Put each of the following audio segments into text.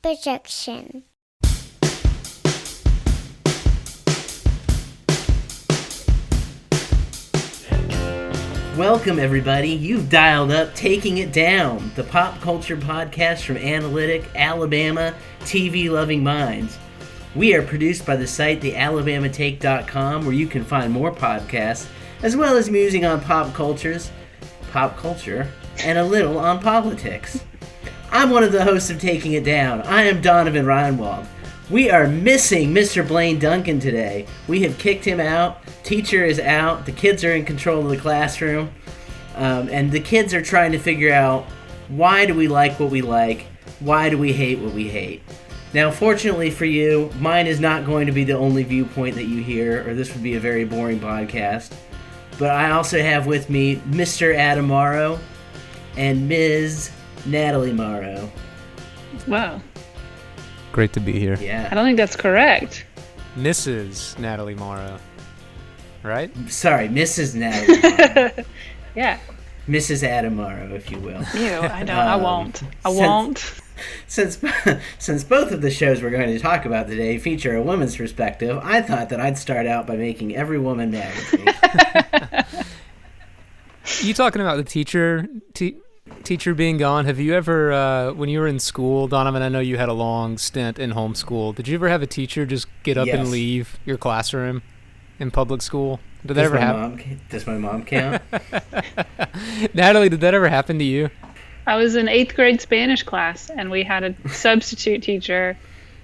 projection. Welcome, everybody. You've dialed up Taking It Down, the pop culture podcast from analytic, Alabama, TV-loving minds. We are produced by the site thealabamatake.com, where you can find more podcasts, as well as musing on pop culture, and a little on politics. I'm one of the hosts of Taking It Down. I am Donovan Reinwald. We are missing Mr. Blaine Duncan today. We have kicked him out. Teacher is out. The kids are in control of the classroom. And the kids are trying to figure out, why do we like what we like? Why do we hate what we hate? Now, fortunately for you, mine is not going to be the only viewpoint that you hear, or this would be a very boring podcast. But I also have with me Mr. Adam Morrow and Ms. Natalie Morrow. Wow. Great to be here. Yeah. I don't think that's correct. Mrs. Natalie Morrow, right? Sorry, Mrs. Natalie Morrow. Yeah. Mrs. Adam Morrow, if you will. Ew, I don't. I won't. I won't. Since both of the shows we're going to talk about today feature a woman's perspective, I thought that I'd start out by making every woman mad with me. You talking about the teacher being gone? Have you ever, when you were in school, Donovan, I know you had a long stint in homeschool. Did you ever have a teacher just get up and leave your classroom in public school? Did that ever happen? Does my mom count? Natalie, did that ever happen to you? I was in 8th grade Spanish class, and we had a substitute teacher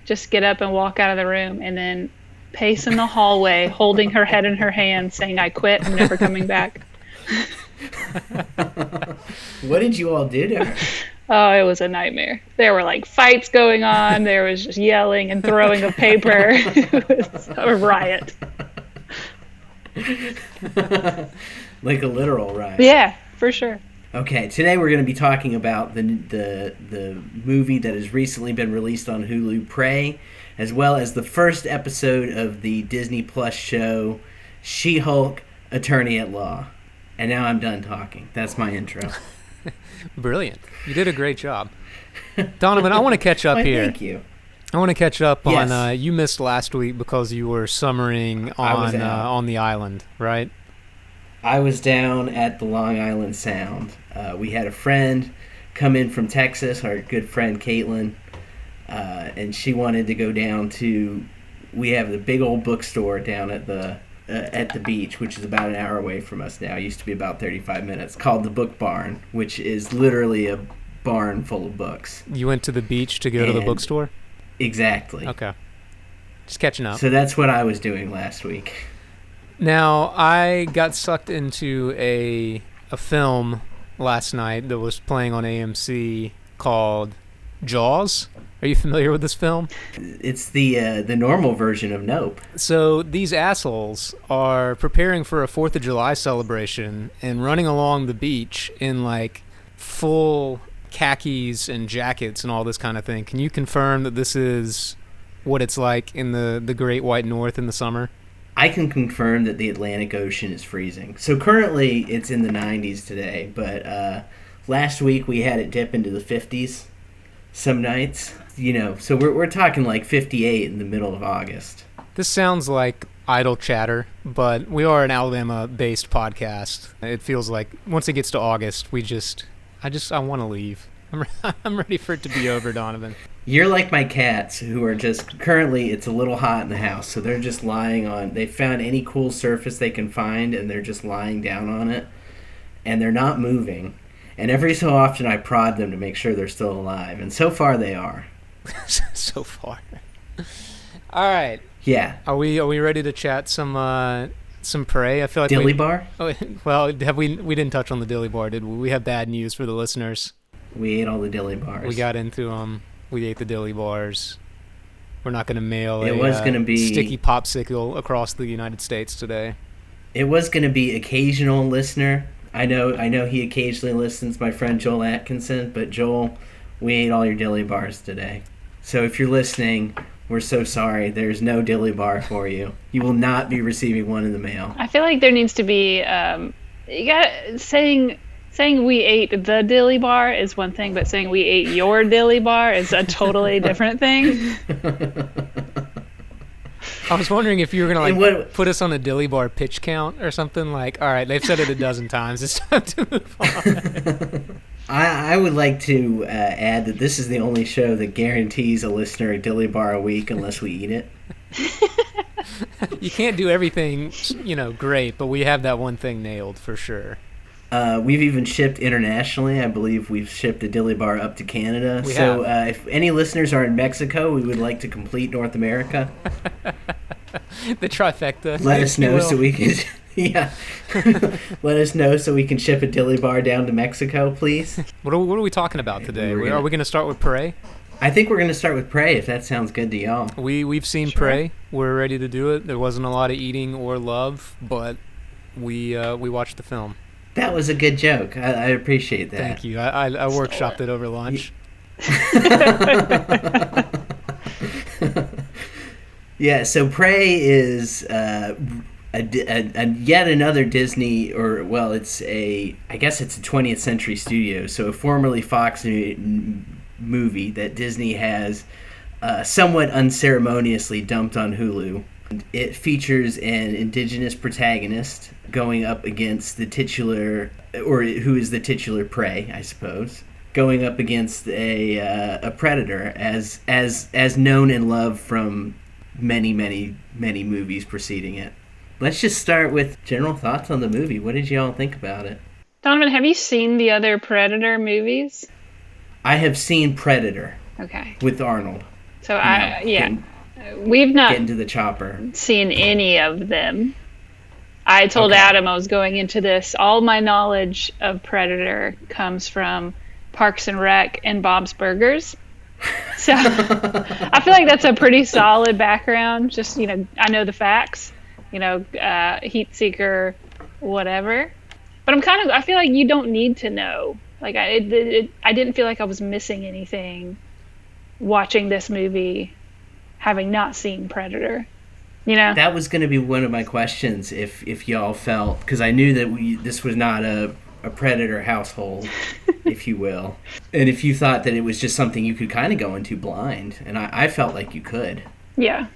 just get up and walk out of the room and then pace in the hallway holding her head in her hand saying, "I quit, I'm never coming back." What did you all do to her? Oh, it was a nightmare. There were like fights going on. There was just yelling and throwing of paper. It was a riot. Like a literal riot. Yeah, for sure. Okay, today we're going to be talking about the movie that has recently been released on Hulu, Prey, as well as the first episode of the Disney Plus show, She-Hulk, Attorney at Law. And now I'm done talking. That's my intro. Brilliant. You did a great job. Donovan, I want to catch up here. Thank you. I want to catch up on, you missed last week because you were summering on the island, right? I was down at the Long Island Sound. We had a friend come in from Texas, our good friend Caitlin, and she wanted to go down to, we have the big old bookstore down at the beach, which is about an hour away from us now. It used to be about 35 minutes, called the Book Barn, which is literally a barn full of books. You went to the beach to go to the bookstore? Exactly. Okay. Just catching up. So that's what I was doing last week. Now, I got sucked into a film last night that was playing on AMC called Jaws. Are you familiar with this film? It's the normal version of Nope. So these assholes are preparing for a 4th of July celebration and running along the beach in like full khakis and jackets and all this kind of thing. Can you confirm that this is what it's like in the Great White North in the summer? I can confirm that the Atlantic Ocean is freezing. So currently it's in the 90s today, but last week we had it dip into the 50s some nights. You know, so we're talking like 58 in the middle of August. This sounds like idle chatter, but we are an Alabama-based podcast. It feels like once it gets to August, I want to leave. I'm ready for it to be over, Donovan. You're like my cats, who are just, currently it's a little hot in the house, so they're just lying on, they found any cool surface they can find, and they're just lying down on it, and they're not moving. And every so often I prod them to make sure they're still alive, and so far they are. So far. All right. Yeah. Are we ready to chat some Prey? I feel like Dilly Bar? Oh, well, we didn't touch on the Dilly Bar, did we? We have bad news for the listeners. We ate all the Dilly Bars. We got into them. We ate the Dilly Bars. We're not going to mail a sticky popsicle across the United States today. It was going to be occasional listener. I know he occasionally listens, my friend Joel Atkinson, but Joel, we ate all your Dilly Bars today. So if you're listening, we're so sorry. There's no Dilly Bar for you. You will not be receiving one in the mail. I feel like there needs to be saying Saying we ate the dilly bar is one thing, but saying we ate your dilly bar is a totally different thing. I was wondering if you were going to put us on a dilly bar pitch count or something like, all right, they've said it a dozen times. It's time to move on. I would like to add that this is the only show that guarantees a listener a dilly bar a week unless we eat it. You can't do everything, great, but we have that one thing nailed for sure. We've even shipped internationally. I believe we've shipped a dilly bar up to Canada. So if any listeners are in Mexico, we would like to complete North America. The trifecta. Let us know so we can... Yeah. Let us know so we can ship a dilly bar down to Mexico, please. What are we talking about today? Are we going to start with Prey? I think we're going to start with Prey, if that sounds good to y'all. We've seen Prey. We're ready to do it. There wasn't a lot of eating or love, but we watched the film. That was a good joke. I appreciate that. Thank you. I workshopped it over lunch. Yeah, so Prey is yet another Disney, I guess it's a 20th Century Studio, so a formerly Fox movie that Disney has somewhat unceremoniously dumped on Hulu. It features an indigenous protagonist going up against the titular, or who is the titular prey, I suppose, going up against a predator as known and loved from many, many, many movies preceding it. Let's just start with general thoughts on the movie. What did y'all think about it? Donovan, have you seen the other Predator movies? I have seen Predator. Okay. With Arnold. So we've not getting to the chopper. Seen any of them. I told Adam I was going into this. All my knowledge of Predator comes from Parks and Rec and Bob's Burgers. So I feel like that's a pretty solid background. Just, I know the facts, heat seeker, whatever. But I feel like you don't need to know. Like I didn't feel like I was missing anything watching this movie, having not seen Predator. That was going to be one of my questions. If y'all felt, because I knew that this was not a Predator household, if you will, and if you thought that it was just something you could kind of go into blind, and I felt like you could. Yeah.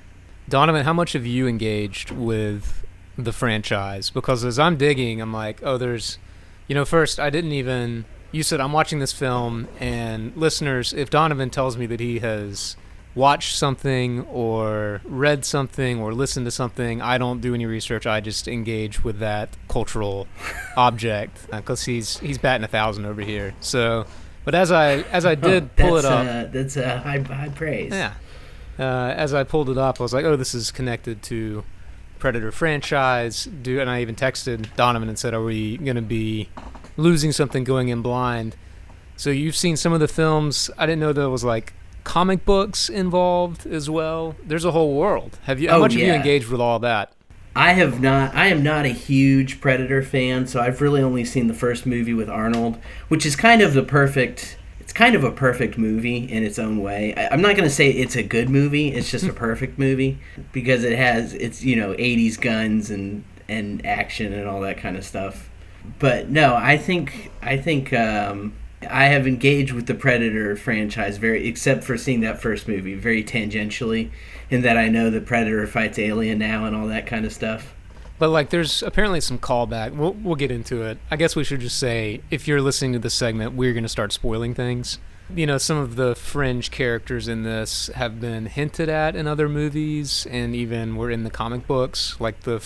Donovan, how much have you engaged with the franchise? Because as I'm digging, I'm like, there's, first I didn't even. You said I'm watching this film, and listeners, if Donovan tells me that he has watched something or read something or listened to something, I don't do any research. I just engage with that cultural object because he's batting 1,000 over here. So, but as I did pull it up, that's high praise. Yeah. As I pulled it up, I was like, this is connected to Predator franchise. And I even texted Donovan and said, are we going to be losing something going in blind? So you've seen some of the films. I didn't know there was like comic books involved as well. There's a whole world. How much have you engaged with all that? I have not. I am not a huge Predator fan, so I've really only seen the first movie with Arnold, which is kind of a perfect movie in its own way. I'm not going to say it's a good movie. It's just a perfect movie because it's 80s guns and action and all that kind of stuff. But no, I think I have engaged with the Predator franchise except for seeing that first movie, very tangentially, in that I know the Predator fights Alien now and all that kind of stuff. But there's apparently some callback. We'll get into it. I guess we should just say, if you're listening to this segment, we're going to start spoiling things. Some of the fringe characters in this have been hinted at in other movies, and even were in the comic books, like the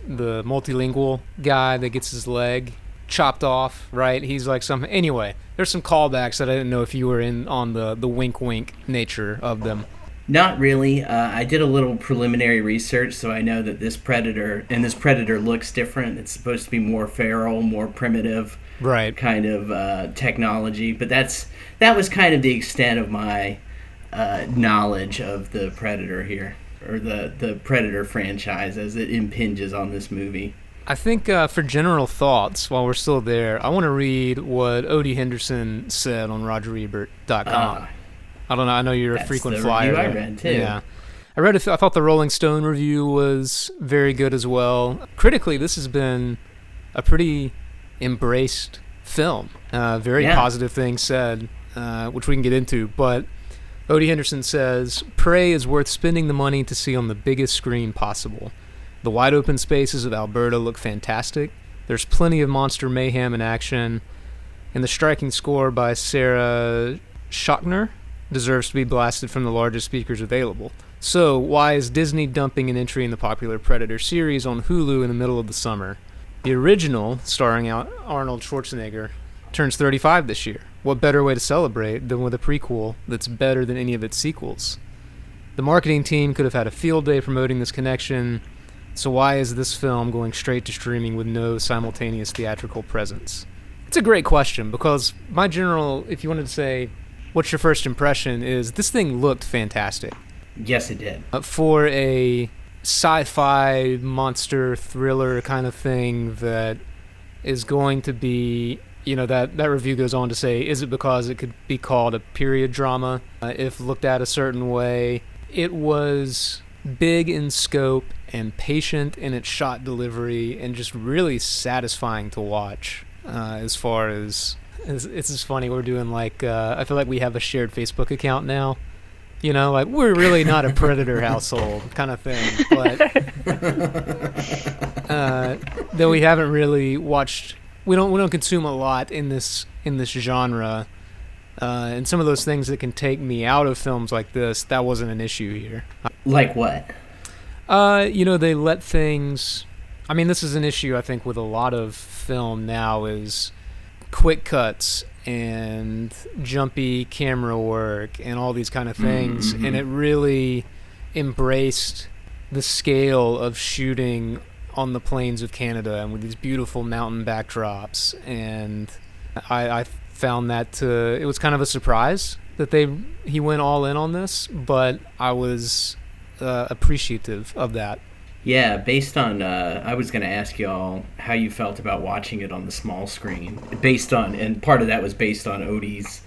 multilingual guy that gets his leg chopped off, right? He's like anyway, there's some callbacks that I didn't know if you were in on the wink wink nature of them. Not really. I did a little preliminary research, so I know that this Predator looks different. It's supposed to be more feral, more primitive, right? Kind of technology. But that was kind of the extent of my knowledge of the Predator here, or the Predator franchise as it impinges on this movie. I think for general thoughts, while we're still there, I want to read what Odie Henderson said on RogerEbert.com. I don't know. I know you're a frequent flyer. That's the review I read, too. Yeah. I read I thought the Rolling Stone review was very good as well. Critically, this has been a pretty embraced film. Very positive things said, which we can get into. But Odie Henderson says, Prey is worth spending the money to see on the biggest screen possible. The wide open spaces of Alberta look fantastic. There's plenty of monster mayhem and action. And the striking score by Sarah Schachner deserves to be blasted from the largest speakers available. So, why is Disney dumping an entry in the popular Predator series on Hulu in the middle of the summer? The original, starring Arnold Schwarzenegger, turns 35 this year. What better way to celebrate than with a prequel that's better than any of its sequels? The marketing team could have had a field day promoting this connection, so why is this film going straight to streaming with no simultaneous theatrical presence? It's a great question, because my general, if you wanted to say, what's your first impression, is this thing looked fantastic. Yes, it did. For a sci-fi monster thriller kind of thing that is going to be, that review goes on to say, is it because it could be called a period drama if looked at a certain way? It was big in scope and patient in its shot delivery and just really satisfying to watch. As far as it's just funny, we're doing I feel like we have a shared Facebook account now, we're really not a Predator household kind of thing, but though we haven't really watched, we don't consume a lot in this genre, and some of those things that can take me out of films like this, that wasn't an issue here. Like what? They let things, this is an issue I think with a lot of film now, is quick cuts and jumpy camera work and all these kind of things, and it really embraced the scale of shooting on the plains of Canada and with these beautiful mountain backdrops, and I found that it was kind of a surprise that he went all in on this, but I was appreciative of that. Yeah, based on, I was going to ask y'all how you felt about watching it on the small screen. And part of that was based on Odie's,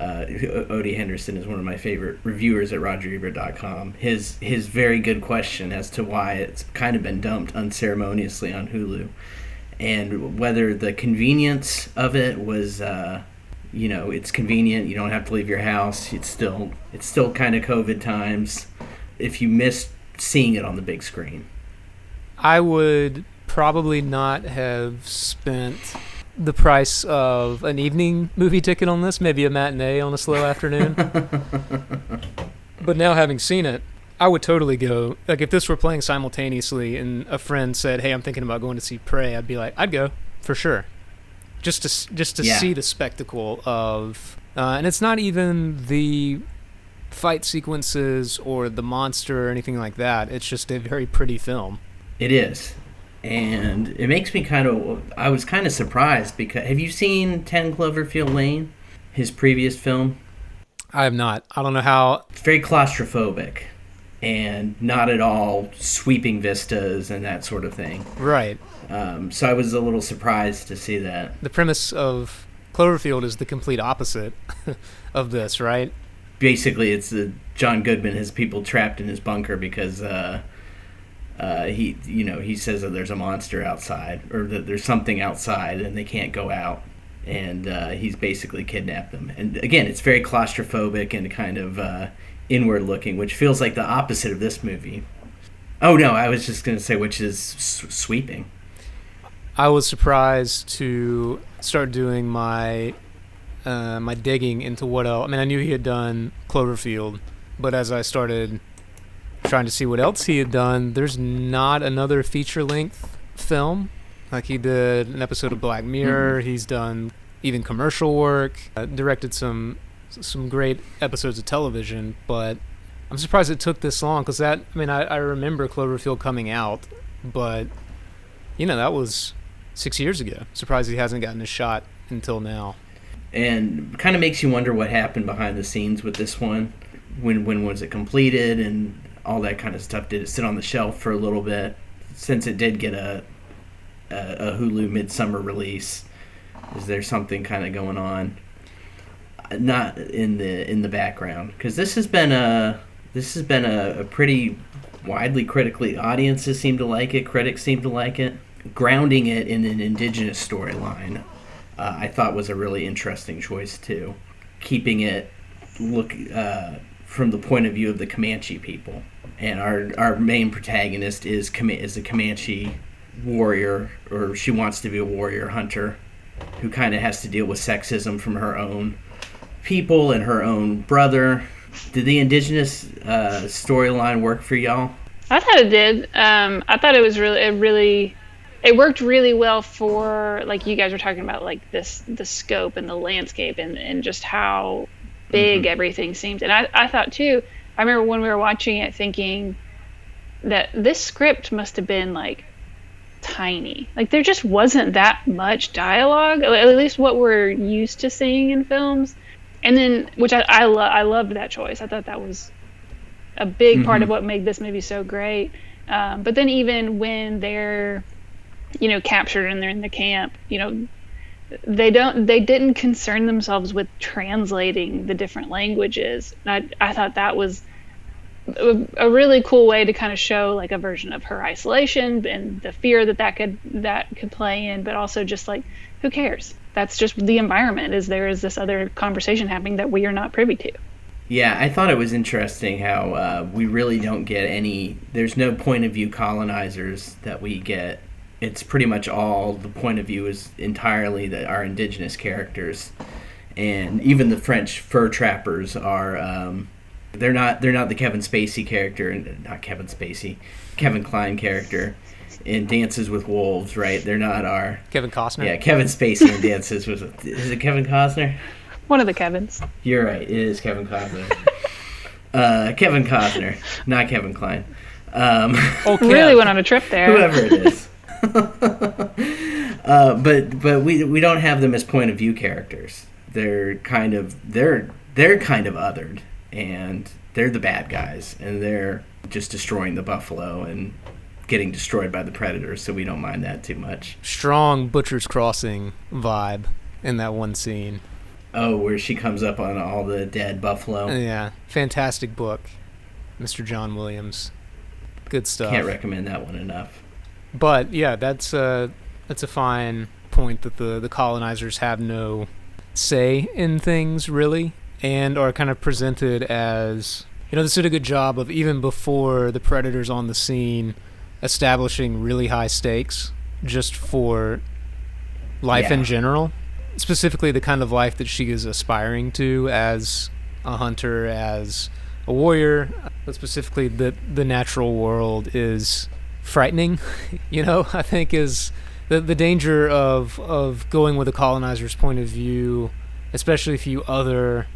Odie Henderson is one of my favorite reviewers at RogerEbert.com. His very good question as to why it's kind of been dumped unceremoniously on Hulu. And whether the convenience of it was, it's convenient, you don't have to leave your house, it's still kind of COVID times. If you missed seeing it on the big screen, I would probably not have spent the price of an evening movie ticket on this, maybe a matinee on a slow afternoon. But now, having seen it, I would totally go. Like, if this were playing simultaneously and a friend said, hey, I'm thinking about going to see Prey, I'd be like, I'd go for sure, just to see the spectacle of and it's not even the fight sequences or the monster or anything like that. It's just a very pretty film. It is. And it makes me I was kind of surprised, because have you seen 10 Cloverfield Lane, his previous film? I have not. I don't know how. It's very claustrophobic and not at all sweeping vistas and that sort of thing. Right. So I was a little surprised to see that. The premise of Cloverfield is the complete opposite of this, right? Basically, it's John Goodman has people trapped in his bunker because he says that there's a monster outside, or that there's something outside and they can't go out, and he's basically kidnapped them. And again, it's very claustrophobic and kind of inward looking, which feels like the opposite of this movie. Oh no, I was just going to say, which is sweeping. I was surprised to start doing my digging into what else. I knew he had done Cloverfield, but as I started trying to see what else he had done, there's not another feature-length film. Like, he did an episode of Black Mirror. He's done even commercial work, directed some great episodes of television, but I'm surprised it took this long, because I remember Cloverfield coming out, but that was 6 years ago. Surprised he hasn't gotten a shot until now. And kind of makes you wonder what happened behind the scenes with this one. When was it completed and all that kind of stuff? Did it sit on the shelf for a little bit, since it did get a Hulu midsummer release? Is there something kind of going on? Not in the background, because this has been a pretty widely critically, audiences seem to like it, critics seem to like it, grounding it in an indigenous storyline. I thought was a really interesting choice too, keeping it from the point of view of the Comanche people. And our main protagonist is a Comanche warrior, or she wants to be a warrior hunter, who kind of has to deal with sexism from her own people and her own brother. Did the indigenous storyline work for y'all? I thought it did. I thought it was it worked really well for, like you guys were talking about, like the scope and the landscape and just how big everything seemed. And I thought too, I remember when we were watching it thinking that this script must have been like tiny. Like there just wasn't that much dialogue, at least what we're used to seeing in films. And then, which I loved that choice. I thought that was a big part of what made this movie so great. But then even when they're, captured and they're in the camp, they didn't concern themselves with translating the different languages. And I thought that was a really cool way to kind of show like a version of her isolation and the fear that could play in, but also just like, who cares? That's just the environment. There is this other conversation happening that we are not privy to. Yeah, I thought it was interesting how we really don't get there's no point of view colonizers that we get. It's pretty much all the point of view is entirely our indigenous characters. And even the French fur trappers are, they're not the Kevin Spacey character, not Kevin Spacey, Kevin Kline character in Dances with Wolves, right? They're not our... Kevin Costner? Yeah, Kevin Spacey in Dances with... Is it Kevin Costner? One of the Kevins. You're right, it is Kevin Costner. Kevin Costner, not Kevin Kline. Really went on a trip there. Whoever it is. But we don't have them as point of view characters. They're kind of othered, and they're the bad guys, and they're just destroying the buffalo and getting destroyed by the predators, so we don't mind that too much. Strong Butcher's Crossing vibe in that one scene. Oh, where she comes up on all the dead buffalo. Yeah, fantastic book, Mr. John Williams. Good stuff. Can't recommend that one enough. But yeah, that's a fine point that the colonizers have no say in things really, and are kind of presented as, this did a good job of, even before the predators on the scene, establishing really high stakes just for life in general, specifically the kind of life that she is aspiring to as a hunter, as a warrior, but specifically that the natural world is frightening. I think is the danger of going with a colonizer's point of view, especially if you other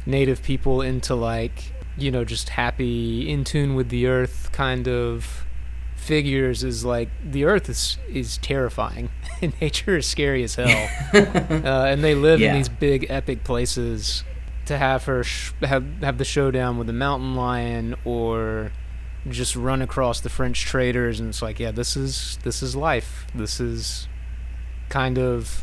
native people into like, just happy, in tune with the earth kind of figures, is like the earth is terrifying and nature is scary as hell. And they live in these big epic places. To have her have the showdown with the mountain lion, or just run across the French traders, and it's like, yeah, this is life. This is kind of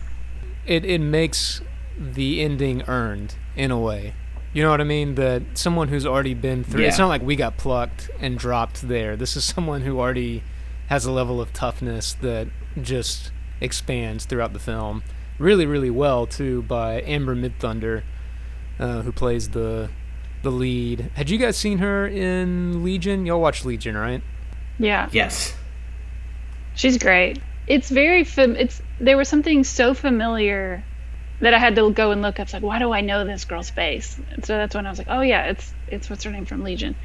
it makes the ending earned in a way. You know what I mean? That someone who's already been through, it's not like we got plucked and dropped there. This is someone who already has a level of toughness that just expands throughout the film. Really, really well too, by Amber Midthunder, who plays the lead. Had you guys seen her in Legion? Y'all watched Legion, right? Yeah. Yes. She's great. It's very there was something so familiar that I had to go and look up. It's like, why do I know this girl's face? And so that's when I was like, oh yeah, it's what's her name from Legion.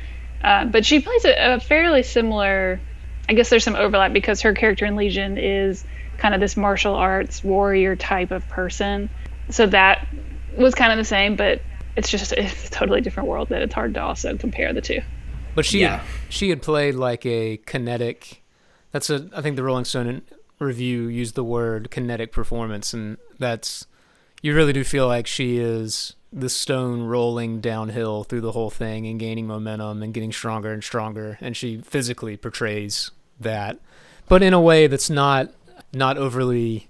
But she plays a fairly similar, I guess there's some overlap because her character in Legion is kind of this martial arts warrior type of person. So that was kind of the same, but it's a totally different world that it's hard to also compare the two. But she had played like a kinetic, I think the Rolling Stone review used the word kinetic performance, and you really do feel like she is the stone rolling downhill through the whole thing and gaining momentum and getting stronger and stronger, and she physically portrays that, but in a way that's not overly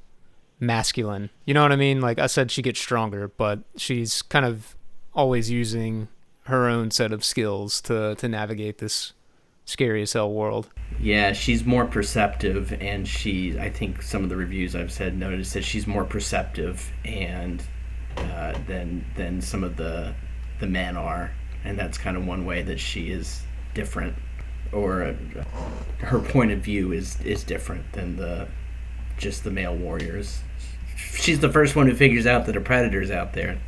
masculine. You know what I mean? Like I said, she gets stronger, but she's kind of always using her own set of skills to navigate this scary as hell world. Yeah, she's more perceptive, and I think some of the reviews I've said noticed that she's more perceptive and than some of the men are, and that's kind of one way that she is different, or her point of view is different than just the male warriors. She's the first one who figures out that a predator's out there.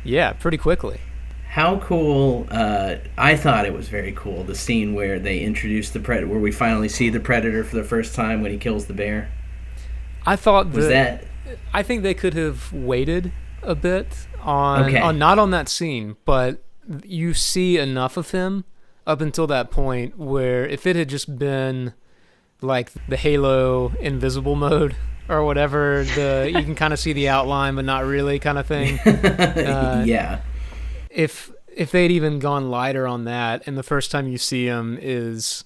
Yeah, pretty quickly. How cool! I thought it was very cool, the scene where they introduce the predator, where we finally see the predator for the first time when he kills the bear. I thought that. I think they could have waited a bit on not on that scene, but you see enough of him up until that point where if it had just been like the Halo invisible mode or whatever, you can kind of see the outline but not really kind of thing. Yeah. If they'd even gone lighter on that, and the first time you see him is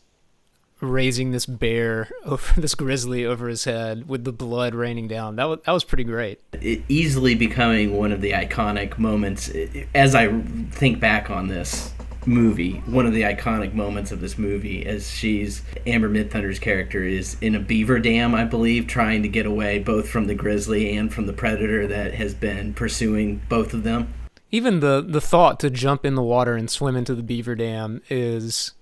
raising this bear over this grizzly over his head with the blood raining down, that was pretty great. It easily becoming one of the iconic moments. As I think back on this movie, one of the iconic moments of this movie, as Amber Midthunder's character is in a beaver dam, I believe, trying to get away both from the grizzly and from the predator that has been pursuing both of them. Even the thought to jump in the water and swim into the beaver dam is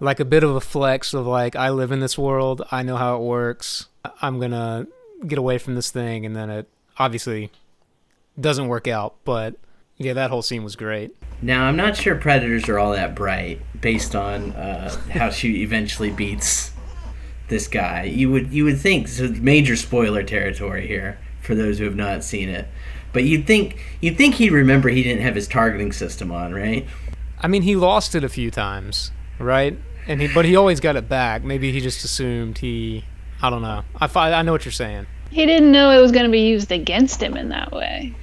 like a bit of a flex of like, I live in this world, I know how it works, I'm gonna get away from this thing, and then it obviously doesn't work out, but yeah, that whole scene was great. Now, I'm not sure predators are all that bright based on how she eventually beats this guy. You would think, so major spoiler territory here for those who have not seen it, but you'd think he'd remember he didn't have his targeting system on, right? I mean, he lost it a few times, right? But he always got it back. Maybe he just assumed I don't know. I know what you're saying. He didn't know it was going to be used against him in that way,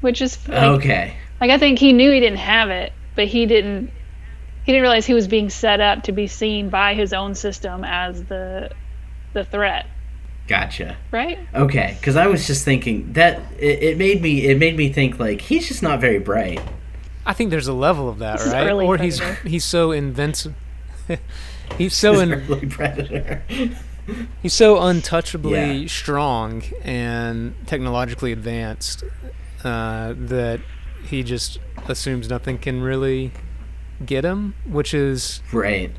which is like, okay. Like, I think he knew he didn't have it, but he didn't realize he was being set up to be seen by his own system as the threat. Gotcha. Right? Okay, because I was just thinking that it made me think like he's just not very bright. I think there's a level of that, right? Or he's so invincible. He's so early predator. He's so untouchably strong and technologically advanced that he just assumes nothing can really get him, which is right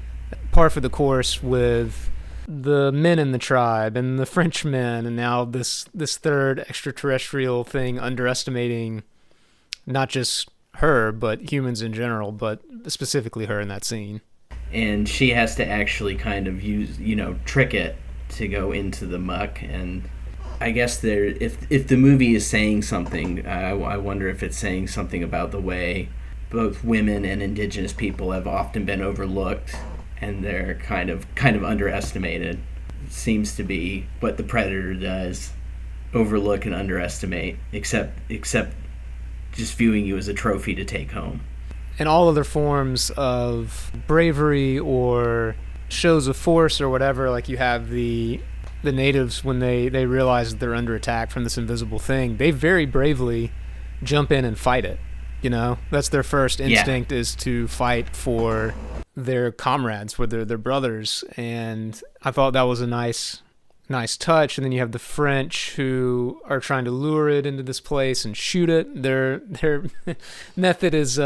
par for the course with the men in the tribe and the Frenchmen, and now this third extraterrestrial thing underestimating not just her but humans in general, but specifically her in that scene. And she has to actually kind of trick it to go into the muck. And I guess if the movie is saying something, I wonder if it's saying something about the way both women and indigenous people have often been overlooked, and they're kind of underestimated. It seems to be what the predator does, overlook and underestimate, except just viewing you as a trophy to take home. And all other forms of bravery or shows of force or whatever, like you have the natives when they realize that they're under attack from this invisible thing, they very bravely jump in and fight it. That's their first instinct, is to fight for their comrades, for their brothers. And I thought that was a nice touch. And then you have the French who are trying to lure it into this place and shoot it. Their method is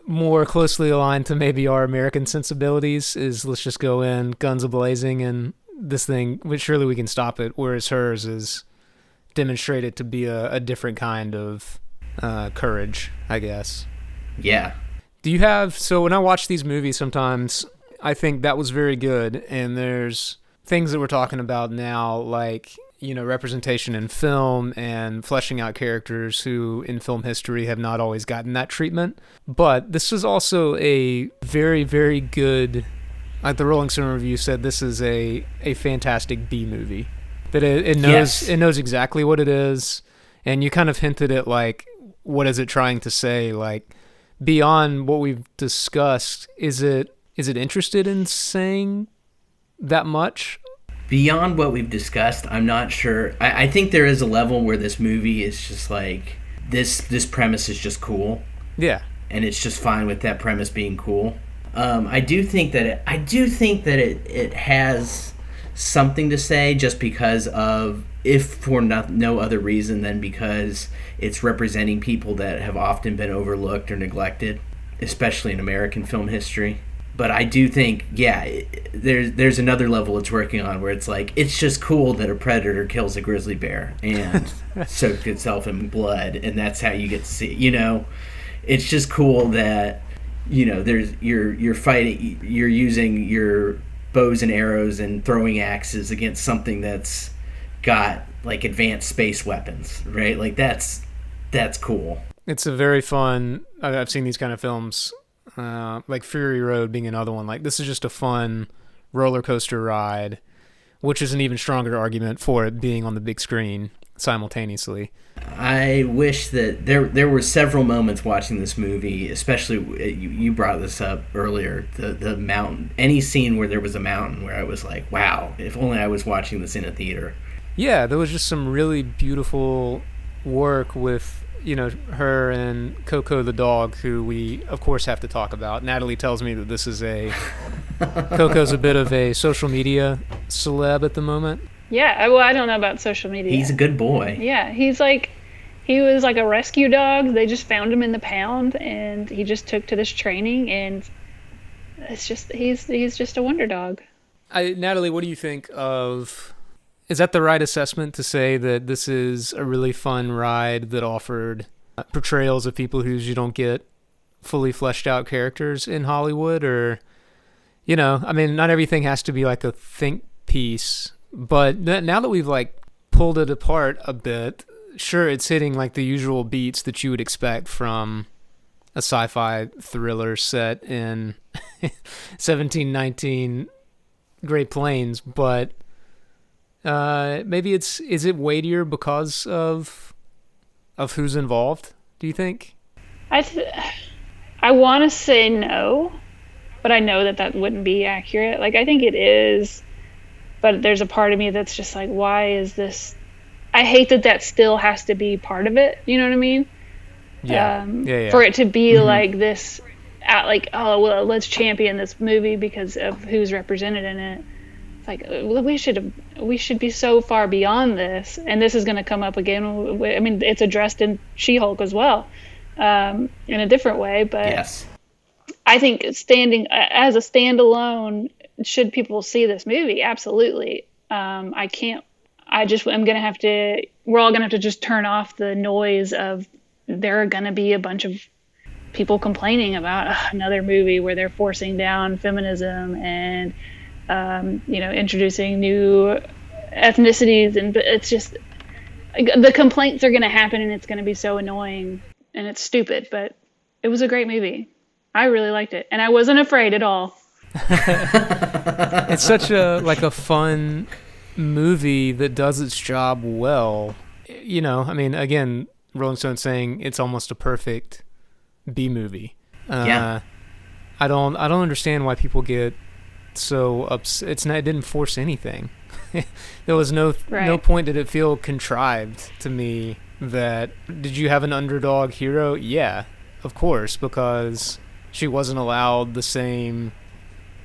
more closely aligned to maybe our American sensibilities, is let's just go in guns a-blazing and this thing, but surely we can stop it, whereas hers is demonstrated to be a different kind of courage, I guess. Yeah. So when I watch these movies sometimes, I think that was very good, and there's things that we're talking about now, like, representation in film and fleshing out characters who in film history have not always gotten that treatment. But this is also a very, very good, like the Rolling Stone review said, this is a fantastic B movie. That it knows exactly what it is, and you kind of hinted at, like, what is it trying to say? Like, beyond what we've discussed, is it interested in saying that much? Beyond what we've discussed, I'm not sure. I think there is a level where this movie is just like, this premise is just cool. Yeah. And it's just fine with that premise being cool. I do think that it has something to say, just because of, if for no other reason than because it's representing people that have often been overlooked or neglected, especially in American film history. But I do think, there's another level it's working on where it's like, it's just cool that a predator kills a grizzly bear and soaks itself in blood, and that's how you get to see it. It's just cool that, you're fighting, you're using your bows and arrows and throwing axes against something that's got like advanced space weapons, right? Like that's cool. It's a very fun, I've seen these kind of films, like Fury Road being another one. Like, this is just a fun roller coaster ride, which is an even stronger argument for it being on the big screen simultaneously. I wish that there were several moments watching this movie, especially you brought this up earlier, the mountain, any scene where there was a mountain, where I was like, wow, if only I was watching this in a theater. Yeah, there was just some really beautiful work with, her and Coco the dog, who we, of course, have to talk about. Natalie tells me that this is Coco's a bit of a social media celeb at the moment. Yeah, well, I don't know about social media. He's a good boy. Yeah, he was like a rescue dog. They just found him in the pound, and he just took to this training, and it's just, he's just a wonder dog. Natalie, what do you think of... Is that the right assessment to say that this is a really fun ride that offered portrayals of people whose you don't get fully fleshed out characters in Hollywood? Or, not everything has to be like a think piece, but now that we've like pulled it apart a bit, sure, it's hitting like the usual beats that you would expect from a sci-fi thriller set in 1719 Great Plains, but maybe is it weightier because of who's involved, do you think? I want to say no, but I know that wouldn't be accurate. Like, I think it is, but there's a part of me that's just like, why is this? I hate that still has to be part of it. You know what I mean? Yeah. For it to be like this, like, oh, well, let's champion this movie because of who's represented in it. It's like, well, we should be so far beyond this, and this is going to come up again. I mean, it's addressed in She-Hulk as well, in a different way. But yes, I think standing as a standalone, should people see this movie? Absolutely. I can't. I'm going to have to. We're all going to have to just turn off the noise of. There are going to be a bunch of people complaining about another movie where they're forcing down feminism and. Introducing new ethnicities, and it's just the complaints are going to happen, and it's going to be so annoying, and it's stupid, but it was a great movie. I really liked it, and I wasn't afraid at all. It's such a fun movie that does its job well. Again, Rolling Stone saying it's almost a perfect B movie. Yeah. I don't understand why people get so upset. It didn't force anything. There was no point did it feel contrived to me. That did you have an underdog hero? Yeah, of course, because she wasn't allowed the same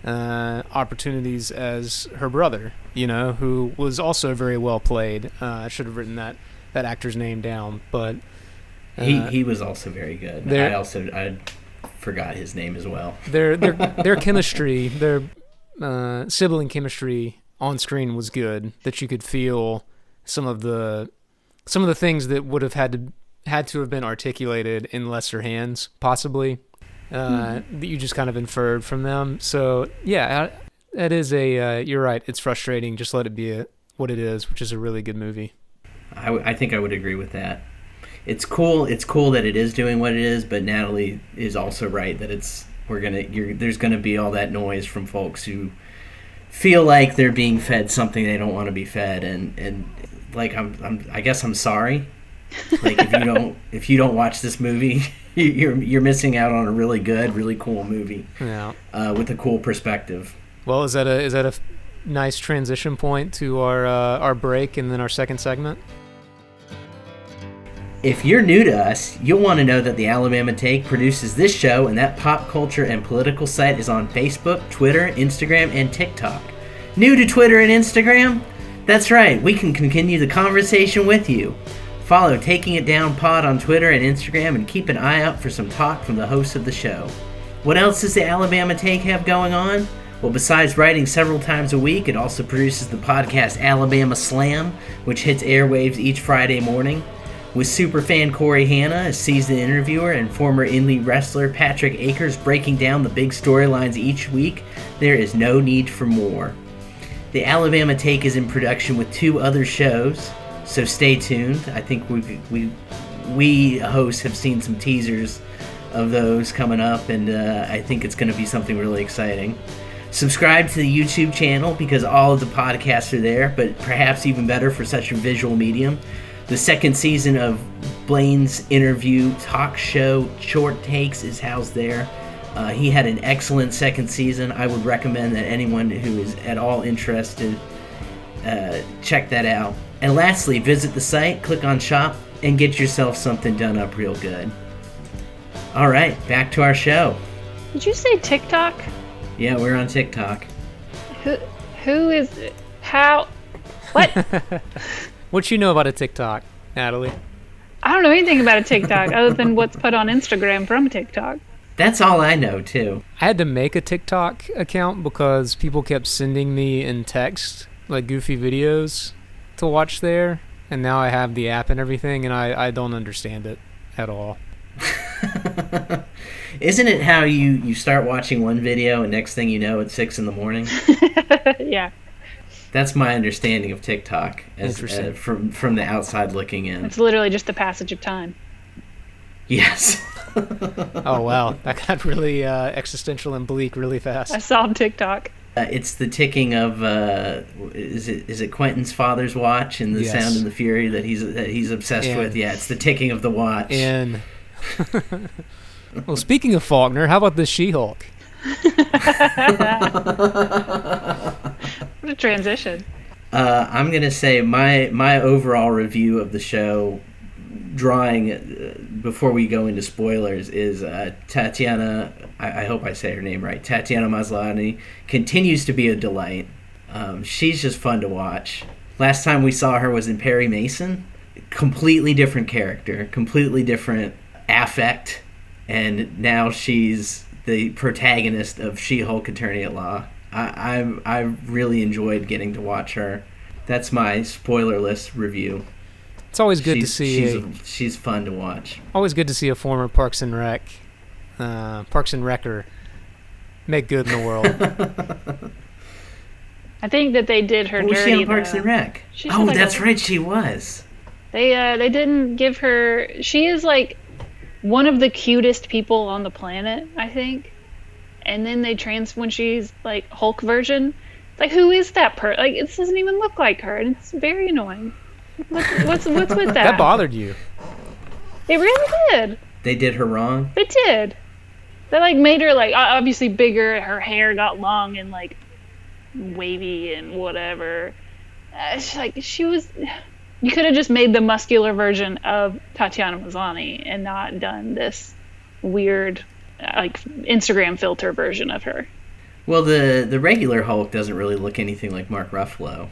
opportunities as her brother, who was also very well played. I should have written that actor's name down, but he was also very good. I forgot his name as well. Their chemistry, their sibling chemistry on screen was good. That you could feel some of the things that would have had to have been articulated in lesser hands, possibly, that you just kind of inferred from them. So yeah, that is you're right. It's frustrating. Just let it be what it is, which is a really good movie. I think I would agree with that. It's cool. It's cool that it is doing what it is, but Natalie is also right that there's gonna be all that noise from folks who feel like they're being fed something they don't want to be fed, and like I guess I'm sorry. Like if you don't watch this movie, you're missing out on a really good, really cool movie. Yeah. With a cool perspective. Well, is that a nice transition point to our break and then our second segment? If you're new to us, you'll want to know that the Alabama Take produces this show, and that pop culture and political site is on Facebook, Twitter, Instagram, and TikTok. New to Twitter and Instagram? That's right, we can continue the conversation with you. Follow Taking It Down Pod on Twitter and Instagram, and keep an eye out for some talk from the hosts of the show. What else does the Alabama Take have going on? Well, besides writing several times a week, it also produces the podcast Alabama Slam, which hits airwaves each Friday morning. With superfan Corey Hanna, a seasoned interviewer, and former indie wrestler Patrick Akers breaking down the big storylines each week, there is no need for more. The Alabama Take is in production with 2 other shows, so stay tuned. I think we hosts have seen some teasers of those coming up, and I think it's going to be something really exciting. Subscribe to the YouTube channel because all of the podcasts are there, but perhaps even better for such a visual medium. The second season of Blaine's interview talk show Short Takes is housed there. He had an excellent second season. I would recommend that anyone who is at all interested check that out. And lastly, visit the site, click on shop, and get yourself something done up real good. All right, back to our show. Did you say TikTok? Yeah, we're on TikTok. Who is it? How? What? What you know about a TikTok, Natalie? I don't know anything about a TikTok other than what's put on Instagram from TikTok. That's all I know, too. I had to make a TikTok account because people kept sending me in text, like goofy videos to watch there. And now I have the app and everything, and I don't understand it at all. Isn't it how you start watching one video and next thing you know it's 6 a.m? Yeah. That's my understanding of TikTok Interesting. From the outside looking in. It's literally just the passage of time. Yes. Oh, wow. That got really existential and bleak really fast. I saw TikTok. It's the ticking of is it Quentin's father's watch and the Yes. Sound and the Fury that he's obsessed And- with? Yeah, it's the ticking of the watch. And well, speaking of Faulkner, how about this She-Hulk? What a transition. I'm gonna say my overall review of the show, drawing before we go into spoilers, is Tatiana. I hope I say her name right. Tatiana Maslany continues to be a delight. She's just fun to watch. Last time we saw her was in Perry Mason. Completely different character, completely different affect, and now she's the protagonist of She-Hulk Attorney at Law. I really enjoyed getting to watch her. That's my spoilerless review. It's always good to see. She's fun to watch. Always good to see a former Parks and Wrecker make good in the world. I think that they did her Was dirty. she on Parks and Rec? She Oh, had, like, that's a- right, she was. They didn't give her. She is like one of the cutest people on the planet, I think. And then when she's like Hulk version, it's like, who is that Like, it doesn't even look like her, and it's very annoying. What's with that? That bothered you. It really did. They did her wrong? It did. They like made her like obviously bigger. Her hair got long and like wavy and whatever. It's like she was. You could have just made the muscular version of Tatiana Maslany and not done this weird like Instagram filter version of her. Well, the regular Hulk doesn't really look anything like Mark Ruffalo.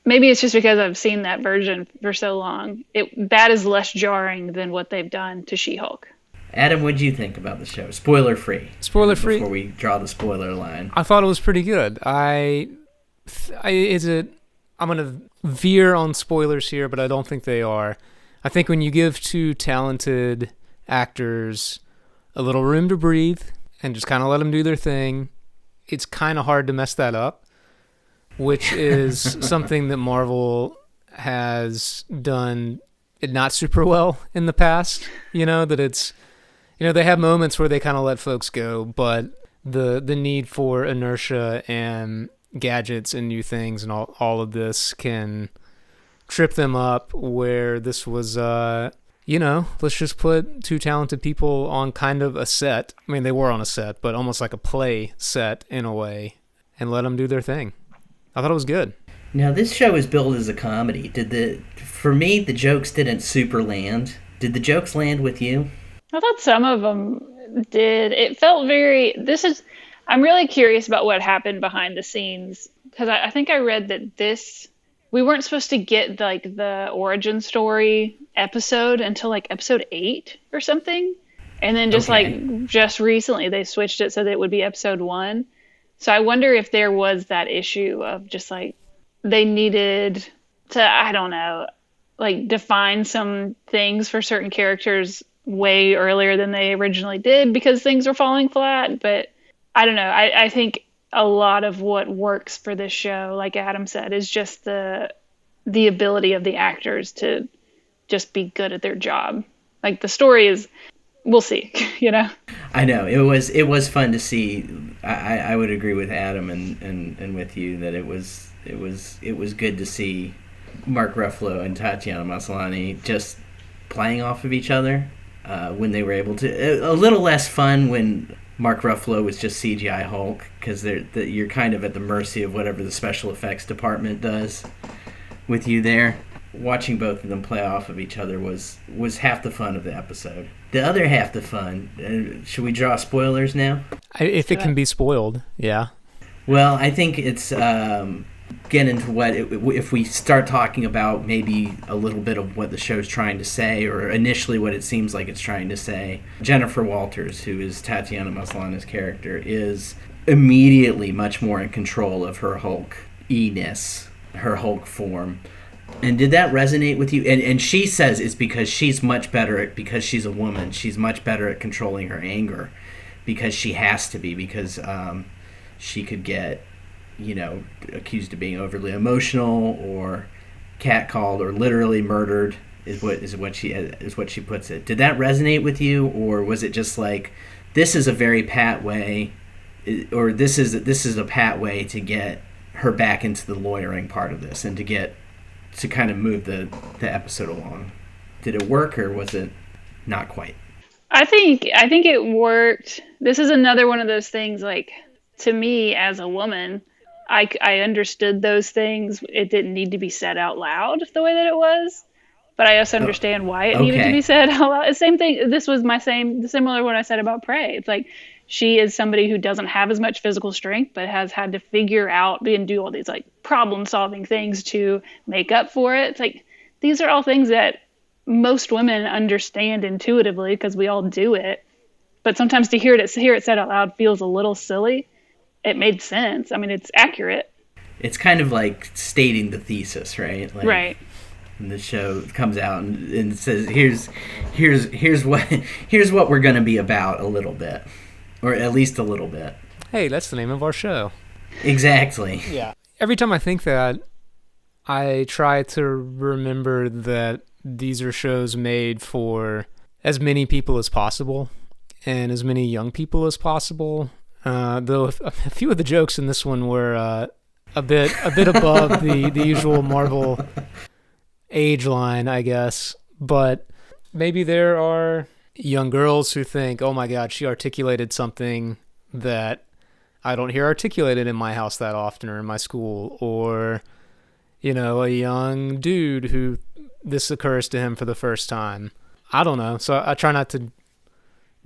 Maybe it's just because I've seen that version for so long. That is less jarring than what they've done to She-Hulk. Adam, what did you think about the show? Spoiler free. Spoiler free. Before we draw the spoiler line. I thought it was pretty good. I'm gonna veer on spoilers here, but I don't think they are. I think when you give 2 talented actors a little room to breathe and just kind of let them do their thing, it's kind of hard to mess that up, which is something that Marvel has done not super well in the past. That it's, they have moments where they kind of let folks go, but the need for inertia and gadgets and new things and all of this can trip them up, where this was let's just put 2 talented people on kind of a set. I mean, they were on a set, but almost like a play set in a way, and let them do their thing. I thought it was good. Now, this show is billed as a comedy. For me, the jokes didn't super land. Did the jokes land with you? I thought some of them did. It felt very. I'm really curious about what happened behind the scenes because I think I read that we weren't supposed to get like the origin story episode until like episode 8 or something. And then just recently they switched it so that it would be episode 1. So I wonder if there was that issue of just like they needed to, I don't know, like define some things for certain characters way earlier than they originally did because things were falling flat. But I don't know. I think a lot of what works for this show, like Adam said, is just the ability of the actors to just be good at their job. Like the story is, we'll see, you know? I know it was fun to see. I would agree with Adam and with you that it was good to see Mark Ruffalo and Tatiana Maslany just playing off of each other when they were able to. A little less fun when Mark Ruffalo was just CGI Hulk because you're kind of at the mercy of whatever the special effects department does with you there. Watching both of them play off of each other was half the fun of the episode. The other half the fun, should we draw spoilers now? If it can be spoiled, yeah. Well, I think it's get into if we start talking about maybe a little bit of what the show's trying to say, or initially what it seems like it's trying to say. Jennifer Walters, who is Tatiana Maslany's character, is immediately much more in control of her Hulk-iness, her Hulk form. And did that resonate with you? And she says it's because she's much better at, because she's a woman, she's much better at controlling her anger because she has to be, because she could get, accused of being overly emotional or catcalled or literally murdered is what she puts it. Did that resonate with you, or was it just like, this is a very pat way, or this is a pat way to get her back into the lawyering part of this and to kind of move the episode along? Did it work, or was it not quite? I think it worked. This is another one of those things, like, to me as a woman, I understood those things. It didn't need to be said out loud the way that it was, but I also understand why it needed to be said out loud. Same thing. This was similar what I said about Prey. It's like, she is somebody who doesn't have as much physical strength, but has had to figure out and do all these like problem solving things to make up for it. It's like, these are all things that most women understand intuitively because we all do it. But sometimes to hear it said out loud feels a little silly. It made sense. I mean, it's accurate. It's kind of like stating the thesis, right? Like, right. When the show comes out and says, here's what we're going to be about a little bit. Or at least a little bit. Hey, that's the name of our show. Exactly. Yeah. Every time I think that, I try to remember that these are shows made for as many people as possible and as many young people as possible. Though a few of the jokes in this one were a bit above the usual Marvel age line, I guess. But maybe there are young girls who think, oh my God, she articulated something that I don't hear articulated in my house that often or in my school. Or, a young dude who this occurs to him for the first time. I don't know. So I try not to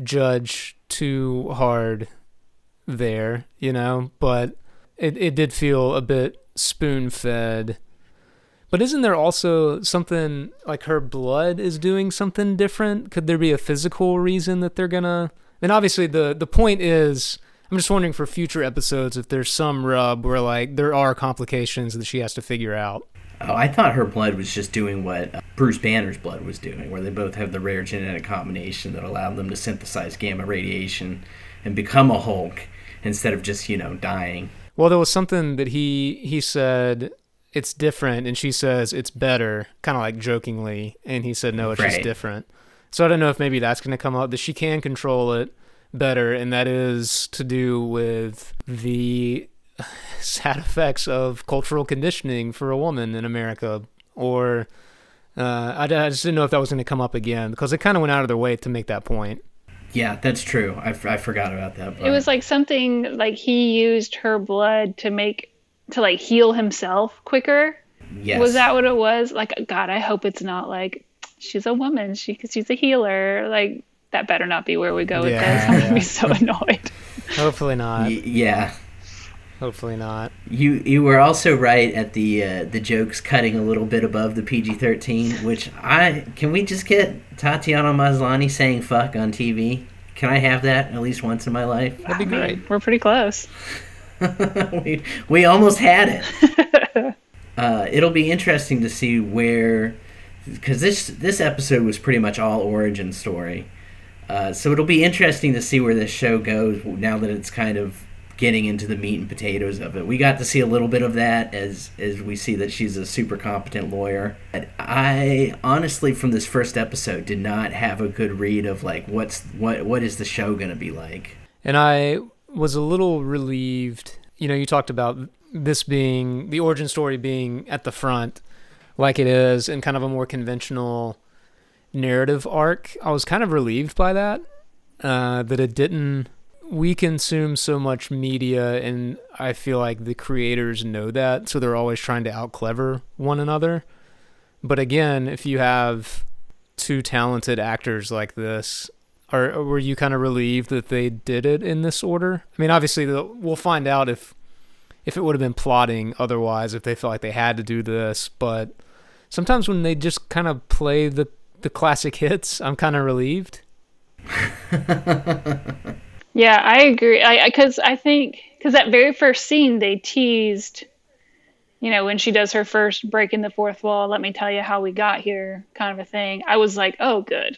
judge too hard there, but it did feel a bit spoon-fed. But isn't there also something, like her blood is doing something different? Could there be a physical reason that they're gonna... And obviously the point is, I'm just wondering for future episodes if there's some rub where like there are complications that she has to figure out. Oh, I thought her blood was just doing what Bruce Banner's blood was doing, where they both have the rare genetic combination that allowed them to synthesize gamma radiation and become a Hulk instead of just, dying. Well, there was something that he said... it's different, and she says it's better, kind of like jokingly, and he said no, it's just different. So I don't know if maybe that's going to come up, that she can control it better, and that is to do with the sad effects of cultural conditioning for a woman in America. Or I just didn't know if that was going to come up again, because it kind of went out of their way to make that point. Yeah, that's true. I forgot about that. But... it was like something like he used her blood to like heal himself quicker. Yes. Was that what it was? Like, God, I hope it's not like she's a woman. She's a healer. Like, that better not be where we go with Yeah, this. I'm gonna yeah. be so annoyed. Hopefully not. Yeah. Hopefully not. You were also right at the jokes cutting a little bit above the PG-13, which can we just get Tatiana Maslany saying fuck on TV? Can I have that at least once in my life? That'd be great. We're pretty close. we almost had it. It'll be interesting to see where, because this episode was pretty much all origin story. So it'll be interesting to see where this show goes now that it's kind of getting into the meat and potatoes of it. We got to see a little bit of that as we see that she's a super competent lawyer. I honestly, from this first episode, did not have a good read of like what is the show going to be like. And I was a little relieved. You talked about this being the origin story being at the front, like it is, in kind of a more conventional narrative arc. I was kind of relieved by that, that it didn't. We consume so much media, and I feel like the creators know that, so they're always trying to out-clever one another. But again, if you have two talented actors like this, were you kind of relieved that they did it in this order? I mean, obviously, we'll find out if it would have been plotting otherwise, if they felt like they had to do this. But sometimes when they just kind of play the classic hits, I'm kind of relieved. Yeah, I agree. Because that very first scene they teased, when she does her first breaking the fourth wall, let me tell you how we got here kind of a thing. I was like, oh, good.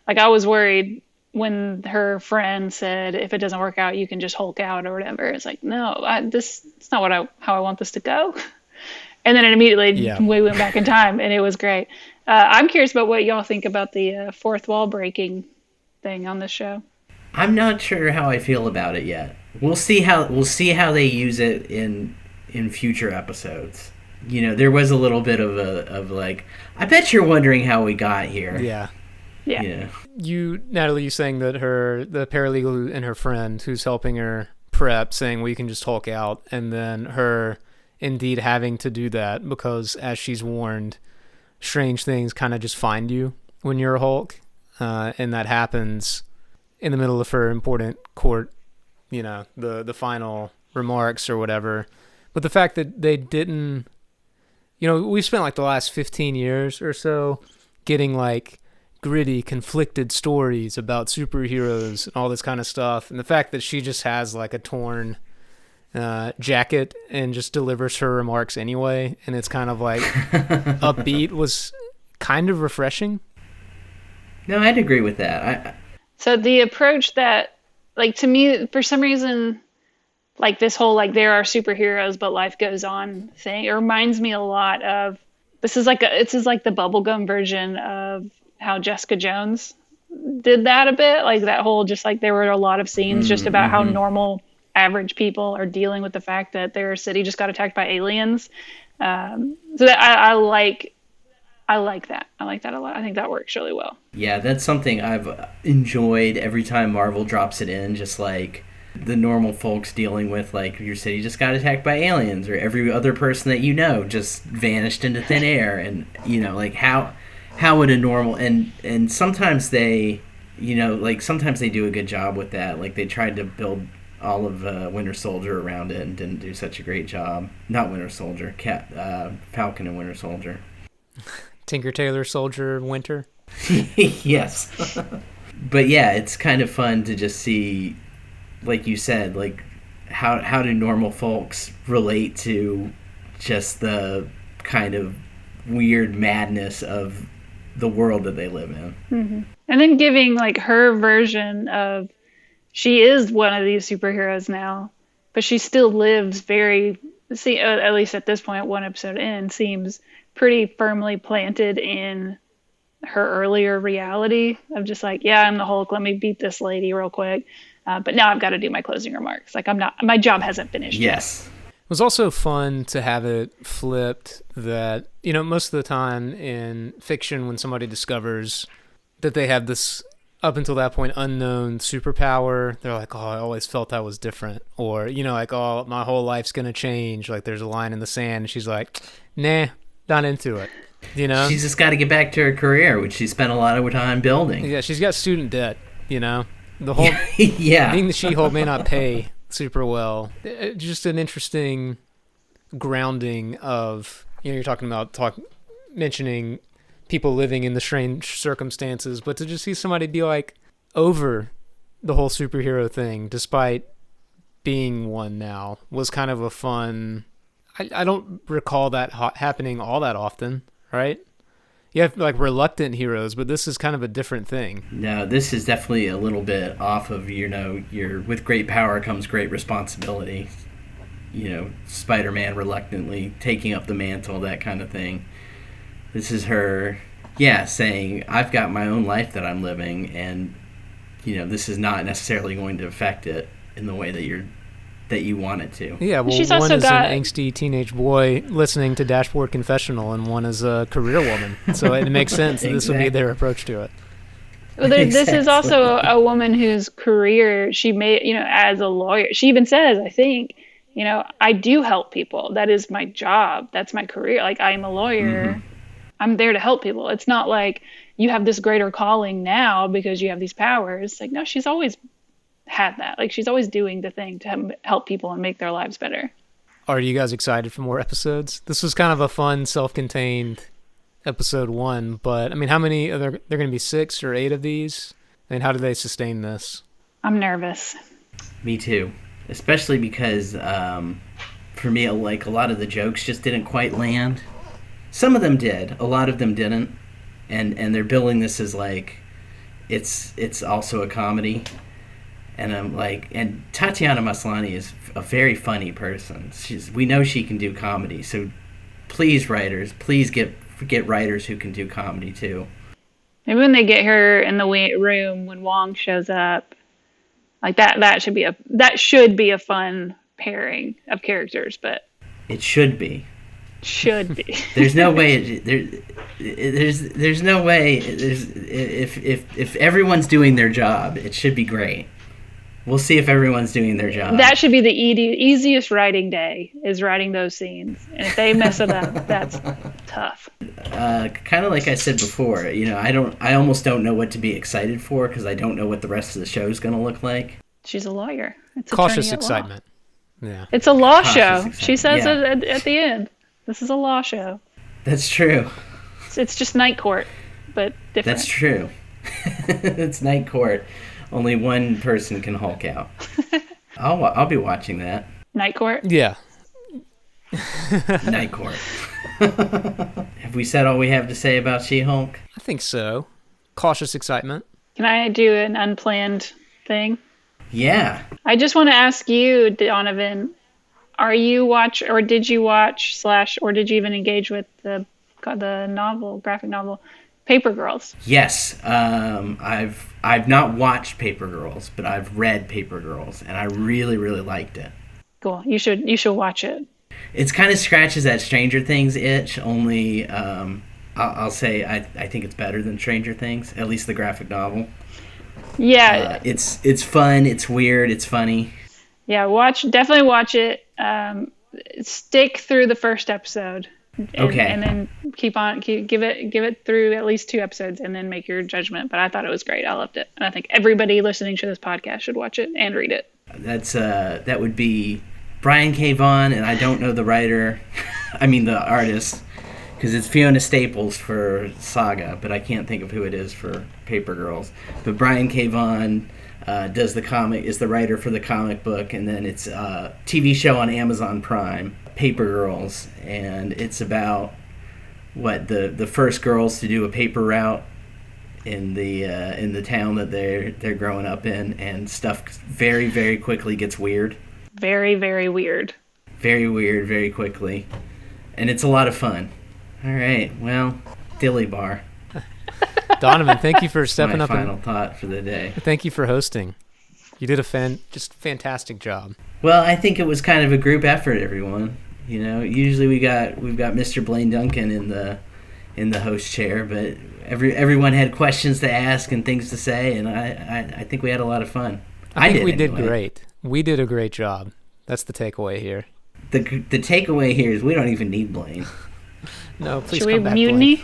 Like, I was worried when her friend said, if it doesn't work out, you can just Hulk out or whatever. It's like, no, it's not how I want this to go. And then immediately we went back in time, and it was great. I'm curious about what y'all think about the fourth wall breaking thing on this show. I'm not sure how I feel about it yet. We'll see how they use it in future episodes. There was a little bit of like, I bet you're wondering how we got here. Yeah. Yeah. Natalie, you saying that the paralegal and her friend who's helping her prep saying, well, you can just Hulk out, and then her indeed having to do that because, as she's warned, strange things kind of just find you when you're a Hulk, and that happens in the middle of her important court, the final remarks or whatever. But the fact that they didn't, we've spent like the last 15 years or so getting like gritty, conflicted stories about superheroes and all this kind of stuff. And the fact that she just has like a torn jacket and just delivers her remarks anyway, and it's kind of like upbeat, was kind of refreshing. No, I'd agree with that. So the approach that, like, to me, for some reason, like this whole, like, there are superheroes, but life goes on thing, it reminds me a lot of, this is like the bubblegum version of how Jessica Jones did that a bit. Like that whole, just like there were a lot of scenes just about how normal average people are dealing with the fact that their city just got attacked by aliens. So that I like that. I like that a lot. I think that works really well. Yeah, that's something I've enjoyed every time Marvel drops it in, just like the normal folks dealing with, like, your city just got attacked by aliens, or every other person that just vanished into thin air, and, like, how would a normal, and sometimes they, sometimes they do a good job with that. Like, they tried to build all of Winter Soldier around it and didn't do such a great job. Not Winter Soldier, Falcon and Winter Soldier. Tinker Tailor Soldier Winter. Yes. But yeah, it's kind of fun to just see, like you said, like how do normal folks relate to just the kind of weird madness of the world that they live in. Mm-hmm. And then giving like her version of, she is one of these superheroes now, but she still lives at least at this point, one episode in, seems pretty firmly planted in her earlier reality of just like, yeah, I'm the Hulk, let me beat this lady real quick. But now I've got to do my closing remarks. Like, my job hasn't finished yet. Yes. It was also fun to have it flipped that, most of the time in fiction, when somebody discovers that they have this, up until that point, unknown superpower, they're like, oh, I always felt I was different. Or, like, oh, my whole life's going to change. Like, there's a line in the sand, and she's like, nah, not into it. You know, she's just got to get back to her career, which she spent a lot of time building. Yeah, she's got student debt. You know, the whole being the She-Hulk may not pay super well. Just an interesting grounding of, you know, you're talking about mentioning people living in the strange circumstances, but to just see somebody be like over the whole superhero thing despite being one now was kind of a fun. I don't recall that happening all that often, right? You have like reluctant heroes, but this is kind of a different thing. No, this is definitely a little bit off of, you know, with great power comes great responsibility. You know, Spider-Man reluctantly taking up the mantle, that kind of thing. This is her, saying, I've got my own life that I'm living, and, you know, this is not necessarily going to affect it in the way that you want it to. Yeah, well, she's one also is an angsty teenage boy listening to Dashboard Confessional, and one is a career woman. So it makes sense that this would be their approach to it. Well, this is also a woman whose career she made, you know, as a lawyer. She even says, I think, you know, I do help people. That is my job. That's my career. Like, I'm a lawyer. Mm-hmm. I'm there to help people. It's not like you have this greater calling now because you have these powers. Like, no, she's always had that. Like, she's always doing the thing to help people and make their lives better. Are you guys excited for more episodes? This was kind of a fun, self-contained episode 1, but I mean, how many are there going to be 6 or 8 of these? And how do they sustain this? I'm nervous. Me too, especially because for me, like, a lot of the jokes just didn't quite land. Some of them did, a lot of them didn't, and they're billing this as like it's also a comedy. And I'm like, and Tatiana Maslany is a very funny person. We know she can do comedy. So please, writers, please get writers who can do comedy too. Maybe when they get her in the room when Wong shows up, like that should be a fun pairing of characters. But it should be. Should be. There's no way. There's no way. If everyone's doing their job, it should be great. We'll see if everyone's doing their job. That should be the easiest writing day, is writing those scenes. And if they mess it up, that's tough. Kind of like I said before, you know, I almost don't know what to be excited for because I don't know what the rest of the show is going to look like. She's a lawyer. It's cautious excitement. Yeah. It's a law show. She says it at the end. This is a law show. That's true. It's just night court, but different. That's true. It's night court. Only one person can Hulk out. I'll be watching that. Night Court? Yeah. Night Court. Have we said all we have to say about She-Hulk? I think so. Cautious excitement. Can I do an unplanned thing? Yeah. I just want to ask you, Donovan, did you watch, or did you even engage with the graphic novel, Paper Girls? Yes. I've not watched Paper Girls, but I've read Paper Girls, and I really, really liked it. Cool. You should watch it. It's kind of scratches that Stranger Things itch, only I'll say I think it's better than Stranger Things, at least the graphic novel. Yeah. It's fun, it's weird, it's funny. Yeah, definitely watch it. Stick through the first episode. And then give it through at least 2 episodes and then make your judgment. But I thought it was great. I loved it. And I think everybody listening to this podcast should watch it and read it. That would be Brian K. Vaughan, and I don't know the writer, the artist, because it's Fiona Staples for Saga, but I can't think of who it is for Paper Girls. But Brian K. Vaughan does the comic, is the writer for the comic book, and then it's a TV show on Amazon Prime, Paper Girls, and it's about the first girls to do a paper route in the town that they're growing up in, and stuff very, very quickly gets weird. Very, very weird. Very weird, very quickly, and it's a lot of fun. All right, well, Dilly Bar. Donovan, thank you for stepping up. My final thought for the day. Thank you for hosting. You did a fantastic job. Well, I think it was kind of a group effort, everyone. You know, usually we've got Mr. Blaine Duncan in the host chair, but everyone had questions to ask and things to say, and I think we had a lot of fun. I think we did great. We did a great job. That's the takeaway here. The takeaway here is we don't even need Blaine. No, please Should come we back. mutiny?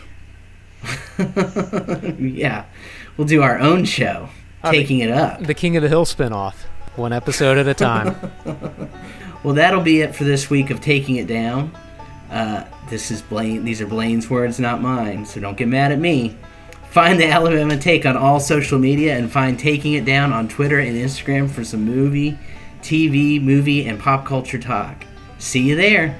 Yeah. We'll do our own show, Taking It Up. The King of the Hill spinoff, one episode at a time. Well, that'll be it for this week of Taking It Down. This is Blaine. These are Blaine's words, not mine, so don't get mad at me. Find the Alabama Take on all social media and find Taking It Down on Twitter and Instagram for some TV, movie, and pop culture talk. See you there.